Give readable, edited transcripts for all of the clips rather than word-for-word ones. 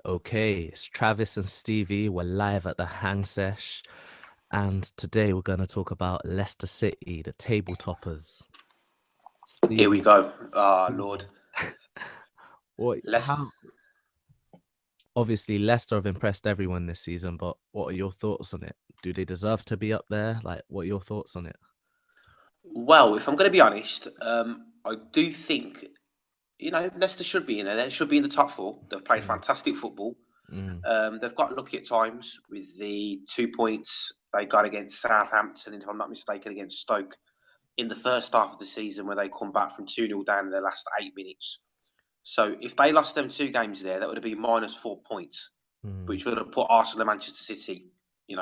Okay, it's Travis and Stevie. We're live at the Hang Sesh, and today we're going to talk about Leicester City, the table toppers. Here we Stevie, go. Ah, Lord. Stevie, what? How? Let's. Obviously, Leicester have impressed everyone this season, but what are your thoughts on it? Do they deserve to be up there? Like, what are your thoughts on it? Well, if I'm going to be honest, I do think Leicester should be in there. They should be in the top four. They've played Mm, fantastic football. mm. They've got lucky at times with the 2 points they got against Southampton, if I'm not mistaken, against Stoke in the first half of the season, where they come back from 2-0 down in the last 8 minutes. So if they lost them two games there, that would have been minus 4 points, Mm. which would have put Arsenal and Manchester City,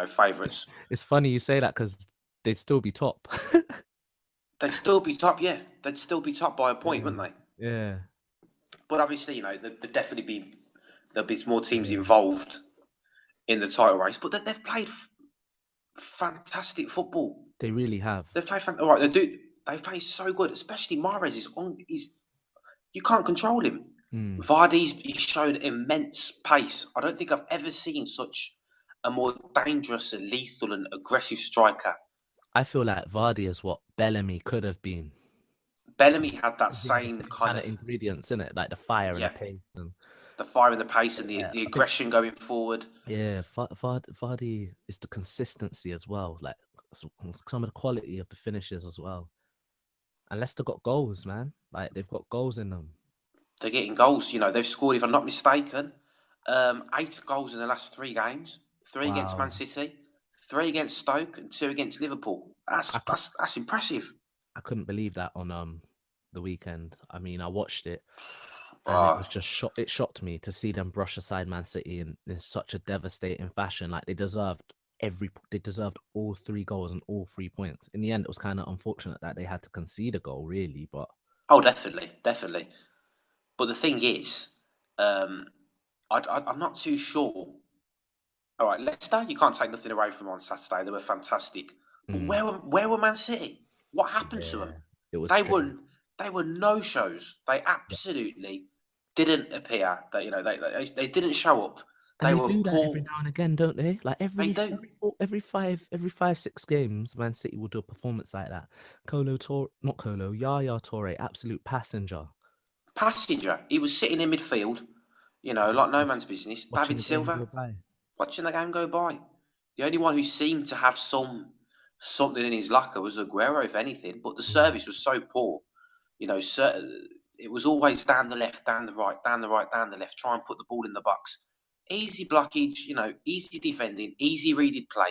favourites. It's funny you say that because they'd still be top. They'd still be top, yeah. They'd still be top by a point, Yeah, wouldn't they? yeah, But obviously, there'd definitely there'll be more teams yeah. involved in the title race. But they've played fantastic football. They really have. They've played all right. They do. They've played so good, especially Mahrez is on. You can't control him. Mm. Vardy's shown immense pace. I don't think I've ever seen such a more dangerous and lethal and aggressive striker. I feel like Vardy is what Bellamy could have been. Bellamy had that He had the same same kind kind of of, ingredients in it, like the fire and the yeah, pace. And the fire and the pace and yeah, the I think aggression going forward. Vardy is the consistency as well, like some of the quality of the finishes as well. And Leicester got goals, man. Like they've got goals in them. They're getting goals. They've scored, if I'm not mistaken, 8 goals in the last 3 games. Three against Man Wow. City, three against Stoke, and two against Liverpool. I, That's cou- that's that's impressive. I couldn't believe that on the weekend. I mean, I watched it and it Uh, was just it shocked me to see them brush aside Man City in such a devastating fashion. Like they deserved all three goals and all 3 points. In the end, it was kind of unfortunate that they had to concede a goal, really. But oh, definitely, definitely. But the thing is, um, I'm not too sure. All right, Leicester, you can't take nothing away from them on Saturday. They were fantastic. But mm, where were Man City? What happened to them? yeah, it was They strange. were they were no shows. They Yeah. absolutely didn't appear. That they didn't show up. And They they were do that every poor. now and again, don't they? Like They do. every five, 6 games, Man City will do a performance like that. Not Colo, Yaya Torre, absolute passenger. Passenger. He was sitting in midfield, like no man's business. Watching David the game Silva go by. watching the game go by. The only one who seemed to have something in his locker was Aguero, if anything. But the Mm. service was so poor. It was always down the left, down the right, down the right, down the left. Try and put the ball in the box. Easy blockage, easy defending, easy readed play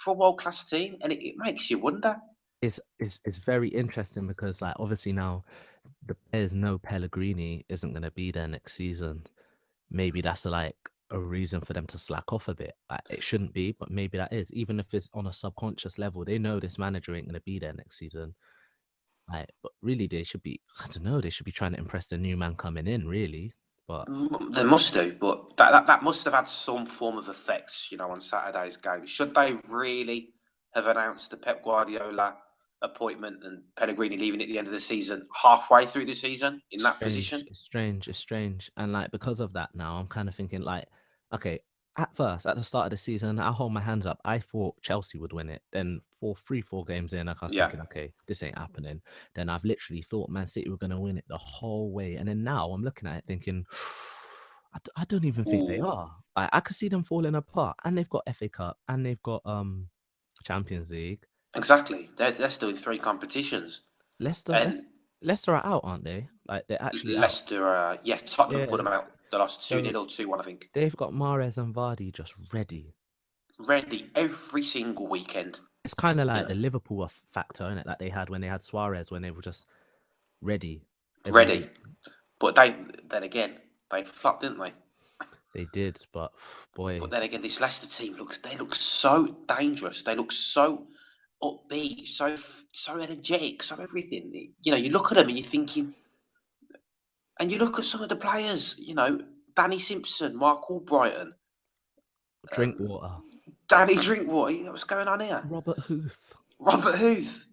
for a world class team, and it makes you wonder. It's very interesting because like obviously now the players know Pellegrini isn't gonna be there next season. Maybe that's like a reason for them to slack off a bit. Like, it shouldn't be, but maybe that is. Even if it's on a subconscious level, they know this manager ain't gonna be there next season. Like, but really, they should be. I don't know. They should be trying to impress the new man coming in, really. But They must do, but that must have had some form of effect, on Saturday's game. Should they really have announced the Pep Guardiola appointment and Pellegrini leaving at the end of the season, halfway through the season in that strange. position? It's strange. It's strange. And like because of that, now I'm kind of thinking like, okay. At first, at the start of the season, I hold my hands up. I thought Chelsea would win it. Then for 3, 4 games in, like, I was Yeah. thinking, okay, this ain't happening. Then I've literally thought Man City were going to win it the whole way. And then now I'm looking at it thinking, I don't even think they Ooh, are. I could see them falling apart. And they've got FA Cup and they've got Champions League. exactly. They're still in three competitions. Leicester, And Leicester, Leicester are out, aren't they? Like they're actually out. Leicester, yeah, Tottenham put Yeah. them out. They lost 2 So 0 or 2-1, I think. they've got Mahrez and Vardy just ready. Ready every single weekend. It's kind of You like know, the Liverpool factor, in it, that they had when they had Suarez, when they were just ready every ready. week. But then again, they flopped, didn't they? They did, but But boy, then again, this Leicester team they look so dangerous. They look so upbeat, so energetic, so everything. You look at them and you're thinking, and you look at some of the players. Danny Simpson, Mark Albrighton, um, Drinkwater, Danny Drinkwater. What's going on here? Robert Huth. Robert Huth.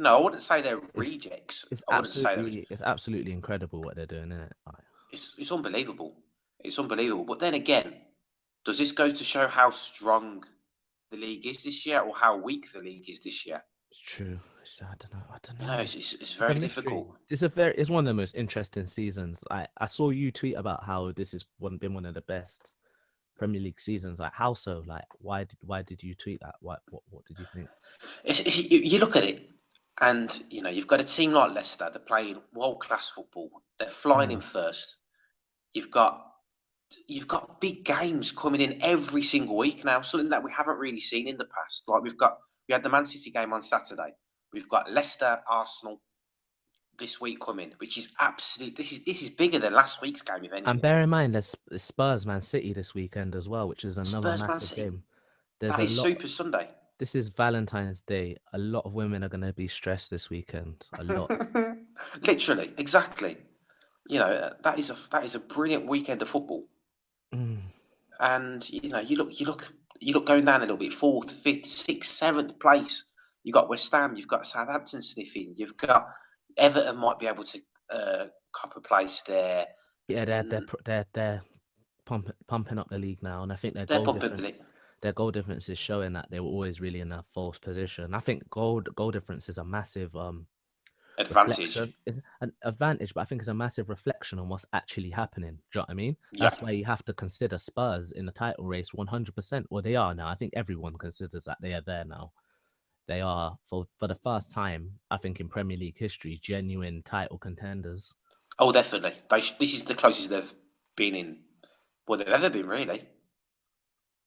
I wouldn't say they're It's rejects. it's I wouldn't say that. absolutely it's absolutely incredible what they're doing, isn't it? Like, It's unbelievable. It's unbelievable. But then again, does this go to show how strong the league is this year, or how weak the league is this year? It's true. I don't know. I don't You know, know. it's It's a very mystery. difficult. It's one of the most interesting seasons. I saw you tweet about how this has been one of the best Premier League seasons. Like how so? Like why did you tweet that? What did you think? You look at it, and you've got a team like Leicester. They're playing world class football. They're flying in Mm. first. You've got you've got big games coming in every single week now. Something that we haven't really seen in the past. Like we had the Man City game on Saturday. We've got Leicester, Arsenal this week coming, which is absolute. This is bigger than last week's game, if And anything. bear in mind, there's Spurs Man City this weekend as well, which is another Spurs, Man massive City. game. There's That a is lot. Super Sunday. This is Valentine's Day. A lot of women are gonna be stressed this weekend. A lot. Literally, exactly. That is a brilliant weekend of football. Mm. And you look going down a little bit, fourth, fifth, sixth, seventh place. You've got West Ham, you've got Southampton sniffing, you've got Everton might be able to cop a place there. Yeah, they're they're Mm, pr- they're they're pumping up the league now, and I think they're pumping the their goal difference is showing that they were always really in a false position. I think goal difference is a massive advantage. reflection, is an advantage, but I think it's a massive reflection on what's actually happening. Do you know what I mean? Yeah. That's why you have to consider Spurs in the title race 100%. Or they are now. I think everyone considers that they are there now. They are for the first time, I think, in Premier League history, genuine title contenders. Oh, definitely. This is the closest they've been in. Well, they've ever been, really.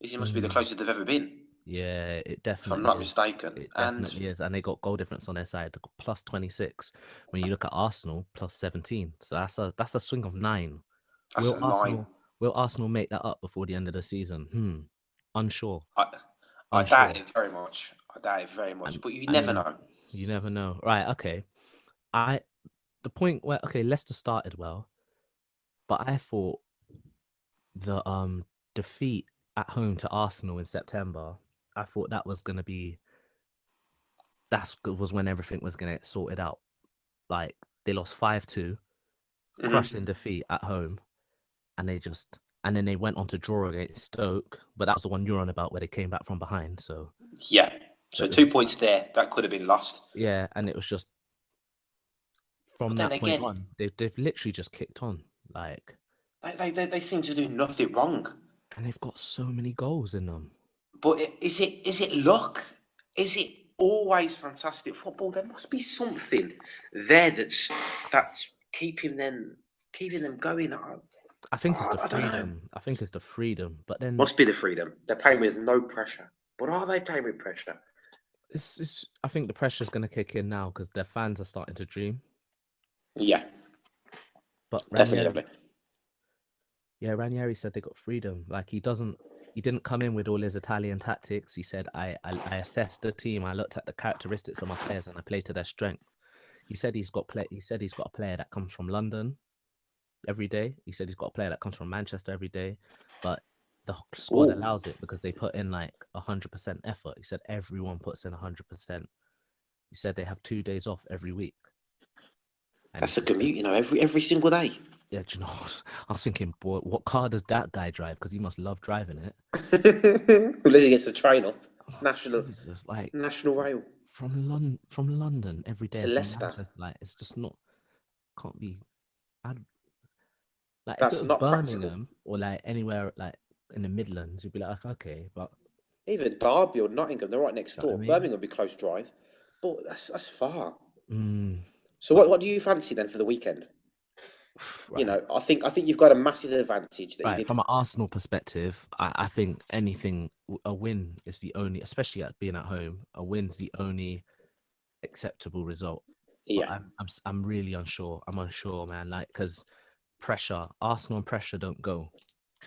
This must be the Mm. closest they've ever been, Yeah, it if I'm definitely not is. mistaken. It And definitely is. And they got goal difference on their side, they got plus 26. When you look at Arsenal, plus 17. So that's a swing of 9. that's Will a nine. Arsenal make that up before the end of the season? Unsure. I, I doubt Unsure. it very much. I doubt it very much. And But you I never mean, know. you never know. Right, okay. I the point where okay, Leicester started well, but I thought the defeat at home to Arsenal in September, I thought that was gonna be was when everything was gonna get sorted out. Like they lost 5-2, crushed in Hmm. defeat at home, and and then they went on to draw against Stoke, but that was the one you're on about where they came back from behind. So Yeah. so So it was 2 points there that could have been lost. yeah, and it was just from But then that point again, on, they've literally just kicked on. Like they seem to do nothing wrong. and they've got so many goals in them. But is it luck? Is it always fantastic football? There must be something there that's keeping them going. I think it's the I don't know. freedom. I think it's the freedom. But then Must be the freedom. They're playing with no pressure. But are they playing with pressure? it's I think the pressure's gonna kick in now because their fans are starting to dream. Yeah, But definitely. Ranieri said they got freedom. Like he didn't come in with all his Italian tactics. He said I assessed the team. I looked at the characteristics of my players and I played to their strength. He said he's got a player that comes from London every day. He said he's got a player that comes from Manchester every day, but the squad Oh, allows it because they put in like 100% effort. He said everyone puts in 100%. He said they have 2 days off every week, and he that's a said, commute. Every single day. "Yeah, do you know?" What? I was thinking, boy, what car does that guy drive? Because he must love driving it. Unless he gets a train up. Oh, National Jesus, like National Rail from London every day to and from Leicester. Manchester, like it's just not can't be. I'd, like if it That's was not practical. Birmingham or like anywhere like in the Midlands, you'd be like, okay, but Even Derby or Nottingham, they're right next you know what I door. mean? Birmingham would be close drive, but that's far. Mm, So but what do you fancy then for the weekend? right, I think you've got a massive advantage that you right. need. From an Arsenal perspective, I think a win is the only, especially at being at home, a win's the only acceptable result. But Yeah, I'm really unsure. I'm unsure, man. Like because Arsenal and pressure don't go.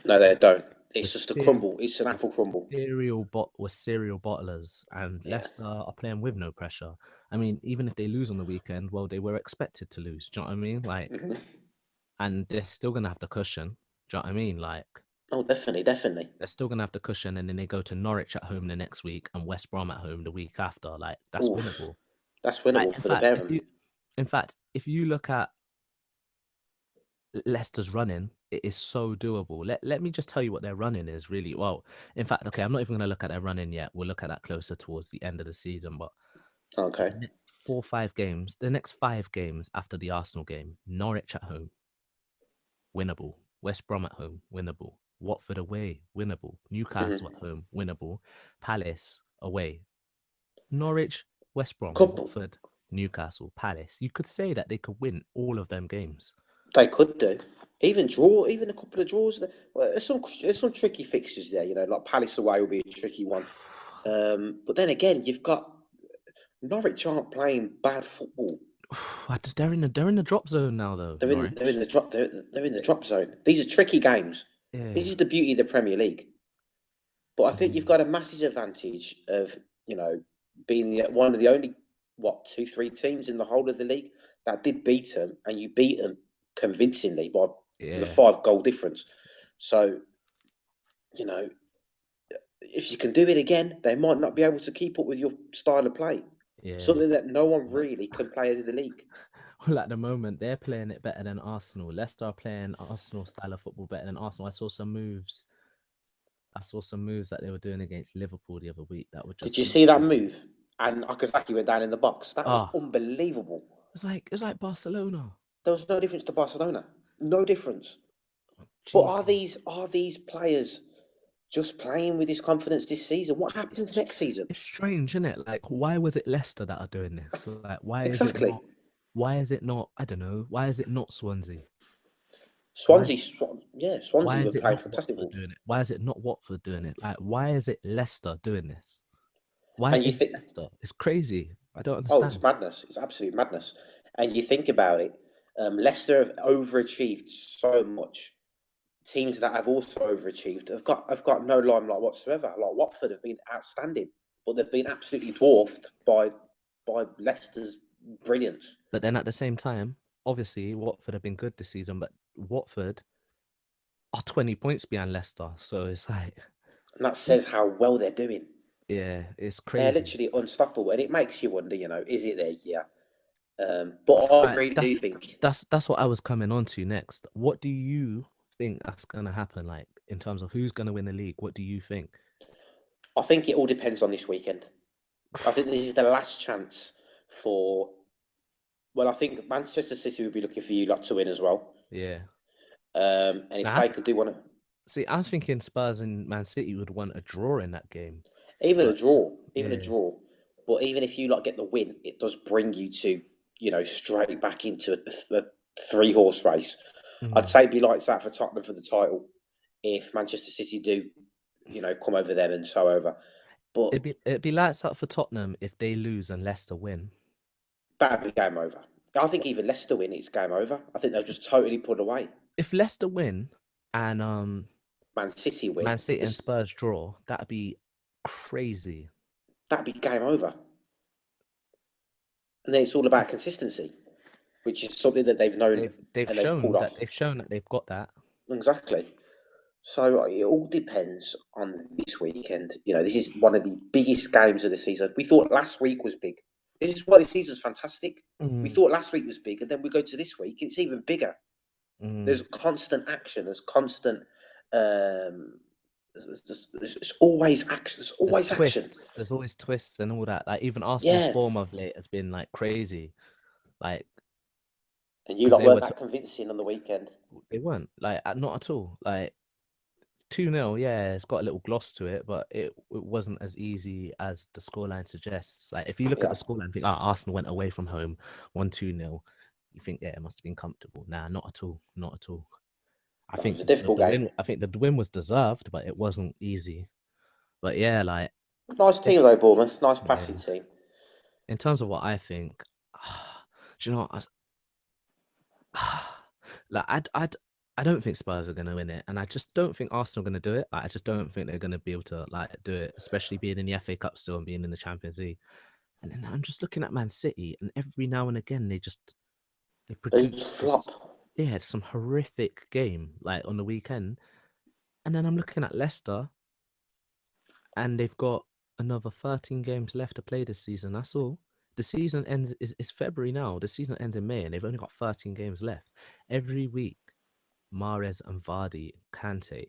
no, they don't. We're It's just a ser- crumble. It's an apple crumble. we're serial bottlers, and Yeah. Leicester are playing with no pressure. I mean, even if they lose on the weekend, well, they were expected to lose. Do you know what I mean? Like, Hmm. and they're still gonna have the cushion. Do you know what I mean? Like, Oh, definitely, definitely. they're still gonna have the cushion, and then they go to Norwich at home the next week and West Brom at home the week after. Like, that's Oof, winnable. that's Like, winnable for the pair of them. in fact, if you look at Leicester's running, it is so doable. Let me just tell you what their running is really. Well, in fact, okay, I'm not even gonna look at their running yet. We'll look at that closer towards the end of the season. But Okay. the next 4 or 5 games, the next 5 games after the Arsenal game, Norwich at home, winnable. West Brom at home, winnable. Watford away, winnable. Newcastle at Hmm. home, winnable. Palace away. Norwich, West Brom, Couple. Watford, Newcastle, Palace. You could say that they could win all of them games. They could do. Even draw, even a couple of draws. Well, there's some tricky fixtures there, like Palace away will be a tricky one. But then again, you've got Norwich aren't playing bad football. They're in the drop zone now though, They're in Norwich. the drop they're in the drop zone. These are tricky games. This Yeah. is the beauty of the Premier League. But I think you've Mm, got a massive advantage of being one of the only 2, 3 teams in the whole of the league that did beat them, and you beat them convincingly by the yeah, 5 goal difference. So you know if you can do it again, they might not be able to keep up with your style of play. yeah. Something that no one But really can play in the league. well, at the moment, they're playing it better than Arsenal. Leicester are playing Arsenal style of football better than Arsenal. I saw some moves that they were doing against Liverpool the other week that were Did just you see that literally move? And Akazaki went down in the box. That was ah, unbelievable. it's like Barcelona. There was no difference to Barcelona. No difference. But are Jesus. these players just playing with this confidence this season? What It's happens it's next season? it's strange, isn't it? Like, why was it Leicester that are doing this? So, like, why is it Exactly. not? Why is it not? I don't know. Why is it not Swansea? Why is Swansea, yeah, why Swansea were is it playing not fantastic Watford ball. doing it? Why is it not Watford doing it? Like, why is it Leicester doing this? Why And you is think, Leicester? It's crazy. I don't oh, it's understand. madness. It's absolute madness. And you think about it, Leicester have overachieved so much. Teams that have also overachieved have got no limelight whatsoever. Like Watford have been outstanding, but they've been absolutely dwarfed by Leicester's brilliance. But then at the same time, obviously Watford have been good this season, but Watford are 20 points behind Leicester. So it's like, And that says how well they're doing. yeah, it's They're crazy. literally unstoppable, and it makes you wonder, is it there? Yeah. But I Right, really do think that's what I was coming on to next. What do you think that's gonna happen? Like in terms of who's gonna win the league? What do you think? I think it all depends on this weekend. I think this is the last chance for. Well, I think Manchester City would be looking for you lot to win as well. Yeah. And if Now, they could do one, see, I was thinking Spurs and Man City would want a draw in that game, even a but draw, even a yeah, draw. But even if you lot get the win, it does bring you to straight back into the 3 horse race. I'd mm. say it'd be like that for Tottenham for the title if Manchester City do, come over them and so over. But it'd be lights out for Tottenham if they lose and Leicester win. that'd be game over. I think even Leicester win, it's game over. I think they'll just totally put away. If Leicester win and Man City win, Man City and Spurs draw, that'd be crazy. that'd be game over. And then it's all about consistency, which is something that they've known They've and they've pulled shown that off. they've got that. Exactly. So it all depends on this weekend. This is one of the biggest games of the season. We thought last week was big. This is why the season's fantastic. We Mm, thought last week was big, and then we go to this week, it's even bigger. mm. There's constant action. There's constant. Um, there's always action. There's There's always action. twists. There's always twists and all that. Like even Arsenal's Yeah. form of late has been like crazy. Like And you because lot weren't that convincing on the weekend. they weren't like not at all. Like 2-0, yeah, it's got a little gloss to it, but it wasn't as easy as the scoreline suggests. Like if you look at Yeah. the scoreline, and think, oh, Arsenal went away from home, 1-2-0. You think, yeah, it must have been comfortable. Nah, not at all, not at all. I That was think a difficult game. I think the win was deserved, but it wasn't easy. But yeah, like Nice it, team though, Bournemouth. Nice yeah. passing team. In terms of what I think, do you know what? Like I don't think Spurs are gonna win it, and I just don't think Arsenal are gonna do it. Like, I just don't think they're gonna be able to like do it, especially being in the FA Cup still and being in the Champions League. And then I'm just looking at Man City, and every now and again they They just produce flop. just yeah some horrific game like on the weekend, and then I'm looking at Leicester, and they've got another 13 games left to play this season. That's all. The season ends is February now. The season ends in May, and they've only got 13 games left every week. Mahrez and Vardy, Kante,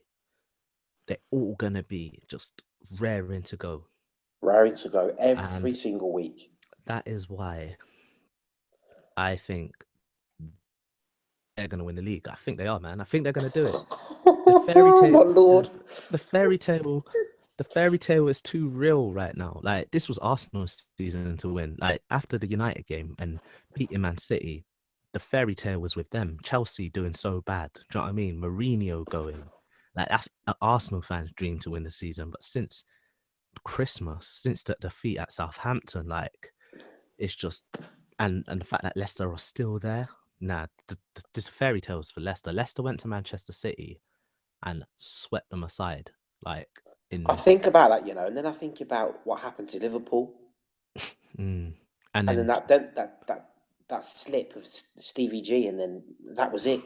they're all gonna be just raring to go. raring to go every And single week. that is why I think they're gonna win the league. I think they are, man. I think they're gonna do it. The fairy Oh tale my lord! the fairy tale the fairy tale is too real right now. Like this was Arsenal's season to win. Like after the United game and beating Man City, the fairy tale was with them. Chelsea doing so bad. Do you know what I mean? Mourinho going. Like that's an Arsenal fans' dream to win the season. But since Christmas, since the defeat at Southampton, like it's just and the fact that Leicester are still there. Nah, this fairy tales for Leicester. Leicester went to Manchester City and swept them aside. Like I in think about that, and then I think about what happened to Liverpool, mm, and and then then that slip of Stevie G, and then that was it.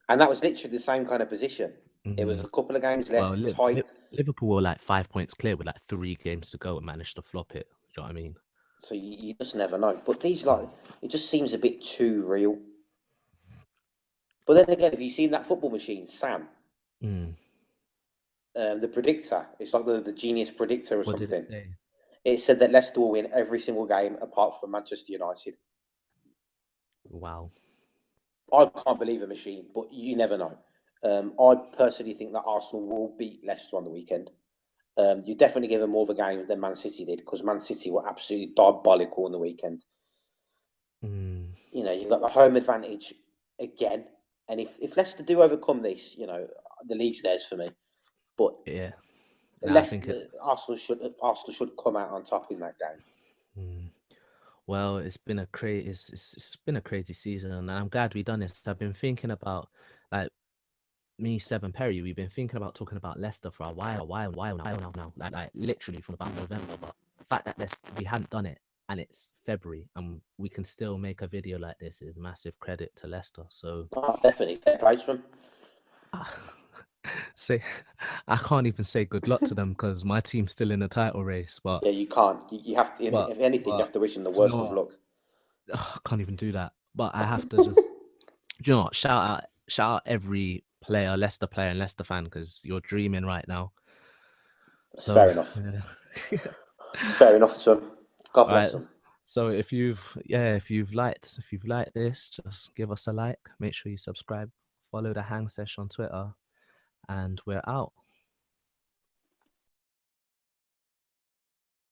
And that was literally the same kind of position. It was mm, a couple of games well, left, tight. Liverpool were like 5 points clear with like 3 games to go and managed to flop it. Do you know what I mean? So you just never know. But these, like, it just seems a bit too real. But then again, if you've seen that football machine, Sam, Mm. the predictor, it's like the genius predictor or What did it something. say? It said that Leicester will win every single game apart from Manchester United. Wow. I can't believe a machine, but you never know. I personally think that Arsenal will beat Leicester on the weekend. You definitely give them more of a game than Man City did, because Man City were absolutely diabolical on the weekend. Mm. You've got the home advantage again, and if Leicester do overcome this, the league's theirs for me. But Yeah. No, I think it. Leicester, Arsenal should come out on top in that game. Mm. Well, it's been a crazy season, and I'm glad we done this. I've been thinking about like me, Seb, and Perry. We've been thinking about talking about Leicester for a while now. Like literally from about November. But the fact that we hadn't done it and it's February and we can still make a video like this is massive credit to Leicester. So Oh, definitely fair play to them. say I can't even say good luck to them because my team's still in the title race. But Yeah, you can't. You have to. but If anything, you but have to wish them the do you know worst of what? luck. I can't even do that. But I have to just do you know what? Shout out every player, Leicester player and Leicester fan because you're dreaming right now. That's So fair enough. yeah. It's fair enough to them. God All right. bless them. So if you've liked this, just give us a like. Make sure you subscribe. Follow the Hang Sesh on Twitter, and we're out.